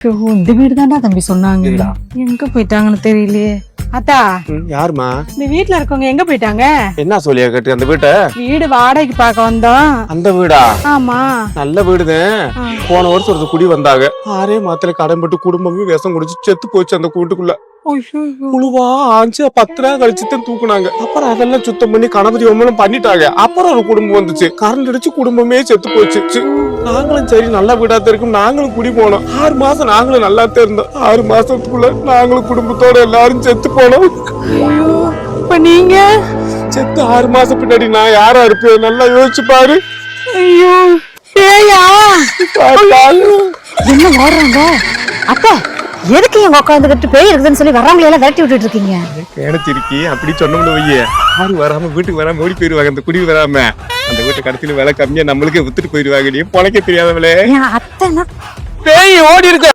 இந்த வீடு தான்டா தம்பி சொன்னாங்க. எங்க போயிட்டாங்கன்னு தெரியலையே. அத்தா, யாருமா? இந்த வீட்டுல இருக்கவங்க எங்க போயிட்டாங்க? என்ன சொல்லியா கேட்டு அந்த வீட்டை? வீடு வாடகைக்கு பார்க்க வந்தோம். அந்த வீடா? ஆமா. நல்ல வீடுதான். போன வருஷம் ஒரு குடி வந்தாங்க. 6 மாத்திரை கடன் பட்டு குடும்பமே விஷம் குடிச்சு செத்து போச்சு அந்த கூட்டுக்குள்ள. புழுவா ஆஞ்சு 10 நாள் கழிச்சு தான் தூக்குனாங்க. அப்புறம் அதெல்லாம் சுத்தம் பண்ணி கணபதி ஹோமம் பண்ணிட்டாங்க. அப்புறம் ஒரு குடும்பம் வந்துச்சு. கரண்ட் அடிச்சு குடும்பமே செத்து போச்சு. நாங்களும் சரி நல்ல வீடாத்தான் இருக்கும் நாங்களும் குடி போனோம். 6 மாசம் நாங்களும் நல்லாத்தான் இருந்தோம். 6 மாசத்துக்குள்ள நாங்களும் குடும்பத்தோட எல்லாரும் செத்து போனோம். இப்ப நீங்க செத்து 6 மாசம் பின்னாடி நான் யாரா இருப்பேன் நல்லா யோசிச்சு பாரு. ஐயோ பேயா என்ன ஓடுறாங்க? அப்பா எதுக்கு இங்க உட்காந்துக்கிட்டு பேய் இருக்குதுன்னு சொல்லி வர்றவங்களை எல்லாம் விரட்டி விட்டுட்டு இருக்கீங்க? கேனச்சிருக்கி அப்படி சொன்னோம்னு வையே, யாரும் வராம வீட்டுக்கு வராம ஓடி போயிருவாங்க. அந்த குடி வராம அந்த வீட்டு கடைசியில விலை கம்மியா நம்மளுக்கு வித்துட்டு போயிருவாங்க. நீ பொழைக்க தெரியாதவளே. என் அத்தைனா பேய் ஓடி இருக்க.